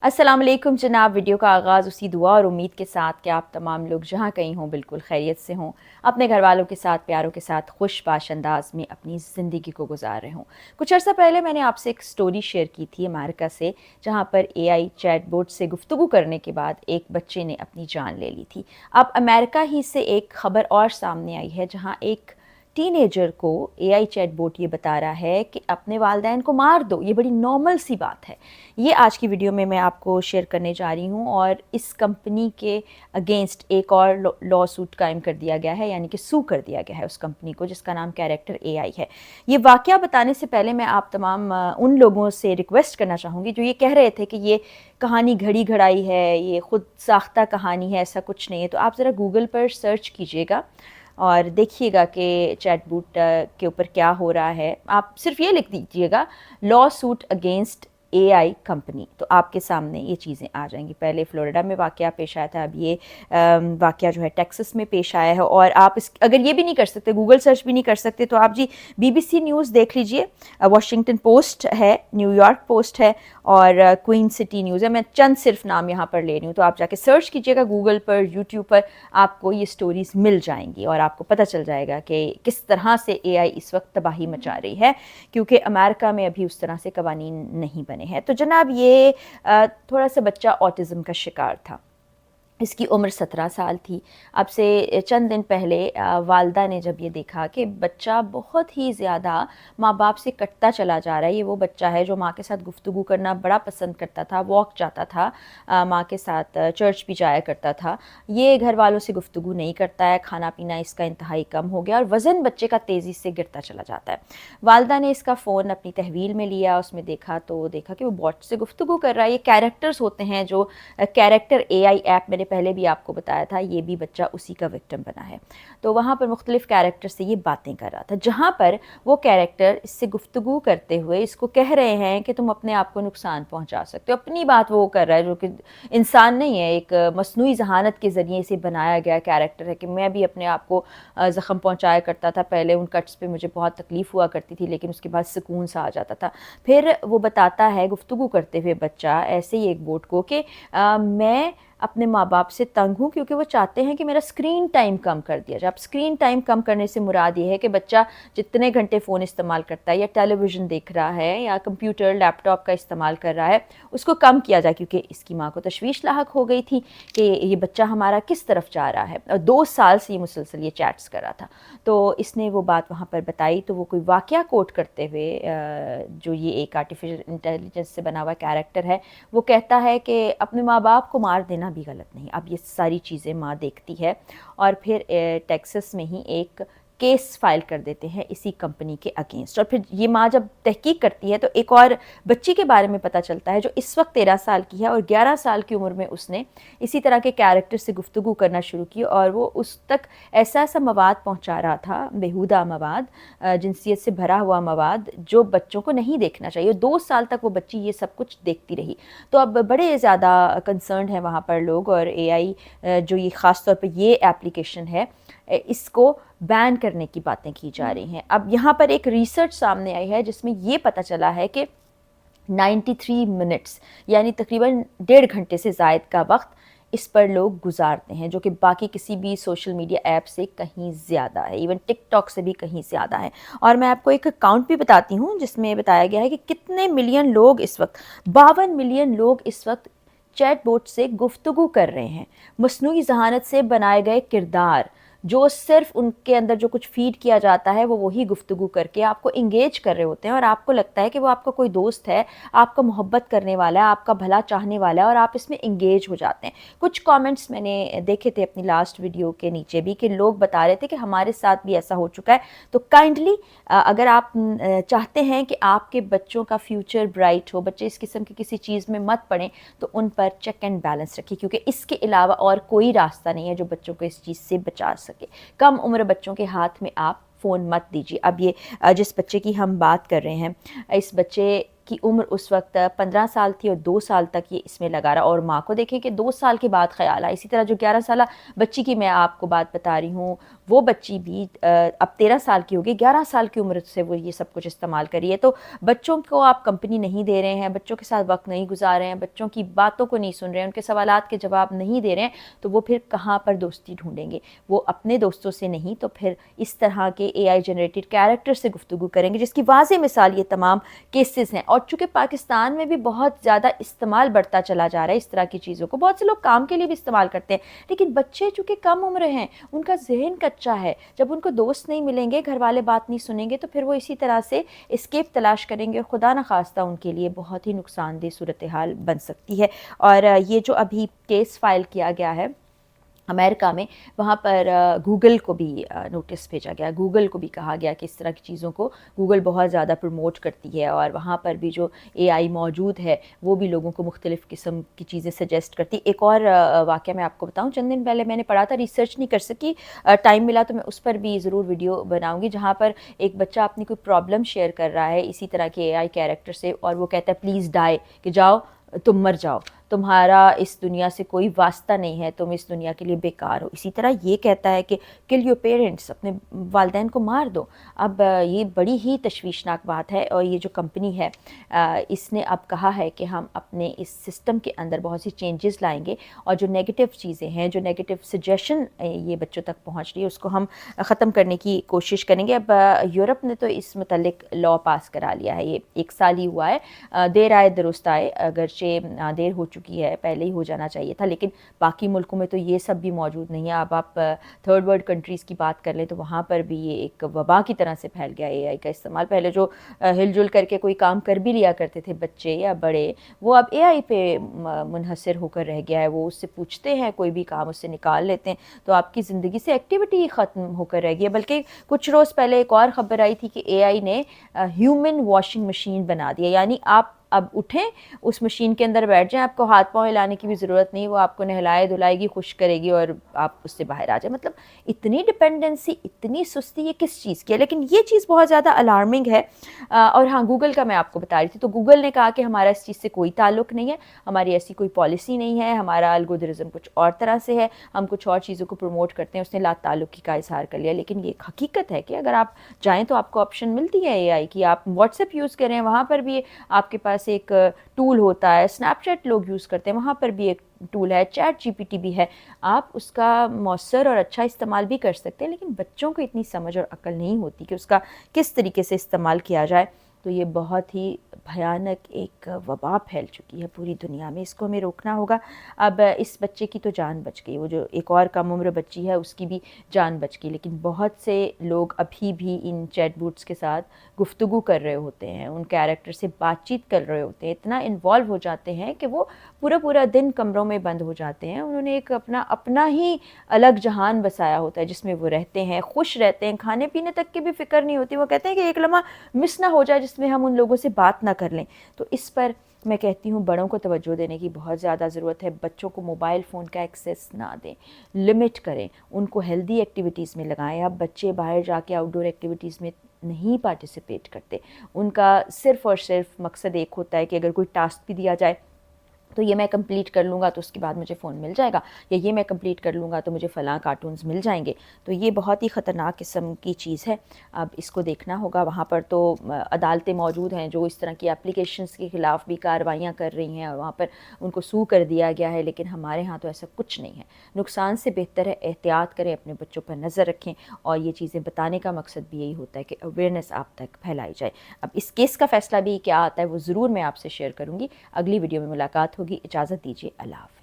अस्सलाम वालेकुम जनाब। वीडियो का आगाज़ उसी दुआ और उम्मीद के साथ कि आप तमाम लोग जहाँ कहीं हों बिल्कुल खैरियत से हों, अपने घर वालों के साथ, प्यारों के साथ खुशबाश अंदाज में अपनी ज़िंदगी को गुजार रहे हों। कुछ अर्सा पहले मैंने आपसे एक स्टोरी शेयर की थी अमेरिका से, जहाँ पर एआई चैटबॉट से गुफ्तगू करने के बाद एक बच्चे ने अपनी जान ले ली थी। अब अमेरिका ही से एक ख़बर और सामने आई है, जहाँ एक टीनेजर को एआई चैटबॉट ये बता रहा है कि अपने वालिदैन को मार दो। ये बड़ी नॉर्मल सी बात है। ये आज की वीडियो में मैं आपको शेयर करने जा रही हूँ और इस कंपनी के अगेंस्ट एक और लॉ सूट कायम कर दिया गया है, यानी कि सू कर दिया गया है उस कंपनी को जिसका नाम कैरेक्टर एआई है। ये वाक़या बताने से पहले मैं आप तमाम उन लोगों से रिक्वेस्ट करना चाहूँगी जो ये कह रहे थे कि ये कहानी घड़ी घड़ाई है, ये ख़ुद साख्ता कहानी है, ऐसा कुछ नहीं है। तो आप ज़रा गूगल पर सर्च कीजिएगा और देखिएगा कि चैटबॉट के ऊपर क्या हो रहा है। आप सिर्फ ये लिख दीजिएगा law suit against AI company, तो आपके सामने ये चीज़ें आ जाएंगी। पहले फ्लोरिडा में वाक़या पेश आया था, अब ये वाक़या जो है टेक्सास में पेश आया है। और आप अगर ये भी नहीं कर सकते, गूगल सर्च भी नहीं कर सकते, तो आप जी बीबीसी न्यूज़ देख लीजिए, वाशिंगटन पोस्ट है, न्यूयॉर्क पोस्ट है और क्वीन सिटी न्यूज़ है। मैं चंद सिर्फ नाम यहाँ पर ले रही हूँ, तो आप जाके सर्च कीजिएगा गूगल पर, यूट्यूब पर, आपको ये स्टोरीज़ मिल जाएंगी और आपको पता चल जाएगा कि किस तरह से एआई इस वक्त तबाही मचा रही है, क्योंकि अमेरिका में अभी उस तरह से कवानीन नहीं बने हैं। तो जनाब ये थोड़ा सा बच्चा ऑटिज़म का शिकार था। इसकी उम्र 17 साल थी। अब से चंद दिन पहले वालदा ने जब ये देखा कि बच्चा बहुत ही ज़्यादा माँ बाप से कटता चला जा रहा है। ये वो बच्चा है जो माँ के साथ गुफ्तगू करना बड़ा पसंद करता था, वॉक जाता था माँ के साथ, चर्च भी जाया करता था। ये घर वालों से गुफ्तगू नहीं करता है, खाना पीना इसका इंतहाई कम हो गया और वज़न बच्चे का तेज़ी से गिरता चला जाता है। वालदा ने इसका फ़ोन अपनी तहवील में लिया, उसमें देखा कि वो बॉट से गुफ्तगू कर रहा है। ये कैरेक्टर्स होते हैं जो कैरेक्टर एआई ऐप, मैंने पहले भी आपको बताया था, ये भी बच्चा उसी का विक्टिम बना है। तो वहाँ पर मुख्तलिफ़ कैरेक्टर से ये बातें कर रहा था, जहाँ पर वो कैरेक्टर इससे गुफ्तगू करते हुए इसको कह रहे हैं कि तुम अपने आप को नुकसान पहुँचा सकते हो। अपनी बात वो कर रहा है, जो कि इंसान नहीं है, एक मसनूई जहानत के ज़रिए इसे बनाया गया कैरेक्टर है कि मैं भी अपने आप को ज़ख्म पहुँचाया करता था। पहले उन कट्स पे मुझे बहुत तकलीफ़ हुआ करती थी, लेकिन उसके बाद सुकून सा आ जाता था। फिर वो बताता है गुफ्तगू करते हुए बच्चा ऐसे ही एक बोट को कि मैं अपने माँ बाप से तंग हूँ, क्योंकि वो चाहते हैं कि मेरा स्क्रीन टाइम कम कर दिया जाए। अब स्क्रीन टाइम कम करने से मुराद ये है कि बच्चा जितने घंटे फ़ोन इस्तेमाल करता है या टेलीविज़न देख रहा है या कंप्यूटर लैपटॉप का इस्तेमाल कर रहा है, उसको कम किया जाए, क्योंकि इसकी माँ को तशवीश लाहक हो गई थी कि ये बच्चा हमारा किस तरफ जा रहा है। और 2 साल से ये मुसलसल ये चैट्स कर रहा था। तो इसने वो बात वहाँ पर बताई, तो वो कोई वाक़या कोट करते हुए जो ये एक आर्टिफिशियल इंटेलिजेंस से बना हुआ कैरेक्टर है, वो कहता है कि अपने माँ बाप को मार देना भी गलत नहीं। अब ये सारी चीज़ें माँ देखती है और फिर टेक्सास में ही एक केस फाइल कर देते हैं इसी कंपनी के अगेंस्ट। और फिर ये माँ जब तहकीक करती है तो एक और बच्ची के बारे में पता चलता है जो इस वक्त 13 साल की है और 11 साल की उम्र में उसने इसी तरह के कैरेक्टर से गुफ्तगू करना शुरू की और वो उस तक ऐसा ऐसा मवाद पहुँचा रहा था, बेहुदा मवाद, जिनसियत से भरा हुआ मवाद, जो बच्चों को नहीं देखना चाहिए। 2 साल तक वो बच्ची ये सब कुछ देखती रही। तो अब बड़े ज़्यादा कंसर्न हैं वहाँ पर लोग, और एआई जो ये ख़ास तौर पे ये एप्लीकेशन है, इसको बैन करने की बातें की जा रही हैं। अब यहाँ पर एक रिसर्च सामने आई है जिसमें ये पता चला है कि 93 मिनट्स यानी तकरीबन 1.5 घंटे से ज़ायद का वक्त इस पर लोग गुजारते हैं, जो कि बाकी किसी भी सोशल मीडिया ऐप से कहीं ज़्यादा है, इवन टिकटॉक से भी कहीं ज़्यादा है। और मैं आपको एक अकाउंट भी बताती हूँ जिसमें बताया गया है कि कितने मिलियन लोग इस वक्त, 52 मिलियन लोग इस वक्त चैटबॉट से गुफ्तगू कर रहे हैं। मसनूई जहानत से बनाए गए किरदार जो सिर्फ उनके अंदर जो कुछ फीड किया जाता है वो वही गुफ्तगू करके आपको इंगेज कर रहे होते हैं, और आपको लगता है कि वो आपका कोई दोस्त है, आपका मोहब्बत करने वाला है, आपका भला चाहने वाला है, और आप इसमें इंगेज हो जाते हैं। कुछ कमेंट्स मैंने देखे थे अपनी लास्ट वीडियो के नीचे भी कि लोग बता रहे थे कि हमारे साथ भी ऐसा हो चुका है। तो काइंडली अगर आप चाहते हैं कि आपके बच्चों का फ्यूचर ब्राइट हो, बच्चे इस किस्म की किसी चीज़ में मत पड़ें, तो उन पर चेक एंड बैलेंस रखिए, क्योंकि इसके अलावा और कोई रास्ता नहीं है जो बच्चों को इस चीज़ से बचा सके। कम उम्र बच्चों के हाथ में आप फ़ोन मत दीजिए। अब ये जिस बच्चे की हम बात कर रहे हैं, इस बच्चे की उम्र उस वक्त 15 साल थी और 2 साल तक ये इसमें लगा रहा, और माँ को देखें कि 2 साल के बाद ख्याल आया। इसी तरह जो 11 साल बच्ची की मैं आपको बात बता रही हूँ, وہ بچی بھی اب 13 سال کی ہوگی، 11 سال کی عمر سے وہ یہ سب کچھ استعمال کر رہی ہے. تو بچوں کو آپ کمپنی نہیں دے رہے ہیں، بچوں کے ساتھ وقت نہیں گزار رہے ہیں، بچوں کی باتوں کو نہیں سن رہے ہیں، ان کے سوالات کے جواب نہیں دے رہے ہیں، تو وہ پھر کہاں پر دوستی ڈھونڈیں گے؟ وہ اپنے دوستوں سے نہیں تو پھر اس طرح کے اے آئی جنریٹڈ کیریکٹر سے گفتگو کریں گے، جس کی واضح مثال یہ تمام کیسز ہیں. اور چونکہ پاکستان میں بھی بہت زیادہ استعمال بڑھتا چلا جا رہا ہے اس طرح کی چیزوں کو، بہت سے لوگ کام کے لیے بھی استعمال کرتے ہیں، لیکن بچے چونکہ کم عمر ہیں، ان کا ذہن کچا ہے، جب ان کو دوست نہیں ملیں گے، گھر والے بات نہیں سنیں گے، تو پھر وہ اسی طرح سے اسکیپ تلاش کریں گے، خدا نخواستہ ان کے لیے بہت ہی نقصان دہ صورتحال بن سکتی ہے. اور یہ جو ابھی کیس فائل کیا گیا ہے امریکہ میں، وہاں پر گوگل کو بھی نوٹس بھیجا گیا، گوگل کو بھی کہا گیا کہ اس طرح کی چیزوں کو گوگل بہت زیادہ پروموٹ کرتی ہے، اور وہاں پر بھی جو اے آئی موجود ہے وہ بھی لوگوں کو مختلف قسم کی چیزیں سجیسٹ کرتی. ایک اور واقعہ میں آپ کو بتاؤں، چند دن پہلے میں نے پڑھا تھا، ریسرچ نہیں کر سکی، ٹائم ملا تو میں اس پر بھی ضرور ویڈیو بناؤں گی، جہاں پر ایک بچہ اپنی کوئی پرابلم شیئر کر رہا ہے اسی طرح کے اے آئی کیریکٹر سے، اور وہ کہتا ہے پلیز ڈائی، کہ جاؤ تم مر جاؤ، تمہارا اس دنیا سے کوئی واسطہ نہیں ہے، تم اس دنیا کے لیے بیکار ہو. اسی طرح یہ کہتا ہے کہ کل یور پیرنٹس، اپنے والدین کو مار دو. اب یہ بڑی ہی تشویشناک بات ہے، اور یہ جو کمپنی ہے اس نے اب کہا ہے کہ ہم اپنے اس سسٹم کے اندر بہت سی چینجز لائیں گے، اور جو نیگیٹو چیزیں ہیں، جو نیگیٹو سجیشن یہ بچوں تک پہنچ رہی ہے، اس کو ہم ختم کرنے کی کوشش کریں گے. اب یورپ نے تو اس متعلق لا پاس کرا لیا ہے، یہ 1 سال ہی ہوا ہے، دیر آئے درست آئے، اگرچہ دیر ہو چکی ہے، پہلے ہی ہو جانا چاہیے تھا، لیکن باقی ملکوں میں تو یہ سب بھی موجود نہیں ہے. اب آپ تھرڈ ورلڈ کنٹریز کی بات کر لیں تو وہاں پر بھی یہ ایک وبا کی طرح سے پھیل گیا اے آئی کا استعمال. پہلے جو ہل جل کر کے کوئی کام کر بھی لیا کرتے تھے بچے یا بڑے، وہ اب اے آئی پہ منحصر ہو کر رہ گیا ہے. وہ اس سے پوچھتے ہیں، کوئی بھی کام اس سے نکال لیتے ہیں، تو آپ کی زندگی سے ایکٹیویٹی ہی ختم ہو کر رہ گئی ہے. بلکہ کچھ روز پہلے ایک اور خبر آئی تھی کہ اے آئی نے ہیومن واشنگ مشین بنا دیا، یعنی آپ اب اٹھیں، اس مشین کے اندر بیٹھ جائیں، آپ کو ہاتھ پاؤں ہلانے کی بھی ضرورت نہیں، وہ آپ کو نہلائے دھلائے گی، خشک کرے گی، اور آپ اس سے باہر آ جائیں. مطلب اتنی ڈپینڈنسی، اتنی سستی، یہ کس چیز کی ہے؟ لیکن یہ چیز بہت زیادہ الارمنگ ہے. اور ہاں، گوگل کا میں آپ کو بتا رہی تھی، تو گوگل نے کہا کہ ہمارا اس چیز سے کوئی تعلق نہیں ہے، ہماری ایسی کوئی پالیسی نہیں ہے، ہمارا الگورتھم کچھ اور طرح سے ہے، ہم کچھ اور چیزوں کو پروموٹ کرتے ہیں. اس نے لا تعلقی کا اظہار کر لیا. لیکن یہ حقیقت ہے کہ اگر آپ جائیں تو آپ کو آپشن ملتی ہے اے آئی کی، آپ واٹس ایپ یوز کریں، وہاں پر بھی آپ کے پاس ایک ٹول ہوتا ہے، اسنیپ چیٹ لوگ یوز کرتے ہیں، وہاں پر بھی ایک ٹول ہے، چیٹ جی پی ٹی بھی ہے، آپ اس کا مؤثر اور اچھا استعمال بھی کر سکتے ہیں. لیکن بچوں کو اتنی سمجھ اور عقل نہیں ہوتی کہ اس کا کس طریقے سے استعمال کیا جائے. تو یہ بہت ہی بھیانک ایک وبا پھیل چکی ہے پوری دنیا میں، اس کو ہمیں روکنا ہوگا. اب اس بچے کی تو جان بچ گئی، وہ جو ایک اور کم عمر بچی ہے اس کی بھی جان بچ گئی، لیکن بہت سے لوگ ابھی بھی ان چیٹ بوٹس کے ساتھ گفتگو کر رہے ہوتے ہیں، ان کیریکٹر سے بات چیت کر رہے ہوتے ہیں، اتنا انوالو ہو جاتے ہیں کہ وہ پورا دن کمروں میں بند ہو جاتے ہیں. انہوں نے ایک اپنا ہی الگ جہان بسایا ہوتا ہے جس میں وہ رہتے ہیں، خوش رہتے ہیں، کھانے پینے تک کی بھی فکر نہیں ہوتی. وہ کہتے ہیں کہ ایک لمحہ مس نہ ہو جائے جس میں ہم ان لوگوں سے بات نہ کر لیں. تو اس پر میں کہتی ہوں بڑوں کو توجہ دینے کی بہت زیادہ ضرورت ہے. بچوں کو موبائل فون کا ایکسیس نہ دیں، لمٹ کریں، ان کو ہیلدی ایکٹیویٹیز میں لگائیں. اب بچے باہر جا کے آؤٹ ڈور ایکٹیویٹیز میں نہیں پارٹیسپیٹ کرتے، ان کا صرف اور صرف مقصد ایک ہوتا ہے کہ اگر کوئی ٹاسک بھی دیا جائے تو یہ میں کمپلیٹ کر لوں گا تو اس کے بعد مجھے فون مل جائے گا، یا یہ میں کمپلیٹ کر لوں گا تو مجھے فلاں کارٹونز مل جائیں گے. تو یہ بہت ہی خطرناک قسم کی چیز ہے. اب اس کو دیکھنا ہوگا. وہاں پر تو عدالتیں موجود ہیں جو اس طرح کی اپلیکیشنز کے خلاف بھی کارروائیاں کر رہی ہیں، اور وہاں پر ان کو سو کر دیا گیا ہے. لیکن ہمارے ہاں تو ایسا کچھ نہیں ہے. نقصان سے بہتر ہے احتیاط کریں، اپنے بچوں پر نظر رکھیں، اور یہ چیزیں بتانے کا مقصد بھی یہی ہوتا ہے کہ اویئرنیس آپ تک پھیلائی جائے. اب اس کیس کا فیصلہ بھی کیا آتا ہے وہ ضرور میں آپ سے شیئر کروں گی. اگلی ویڈیو میں ملاقات ہوگی. اجازت دیجیے، اللہ حافظ.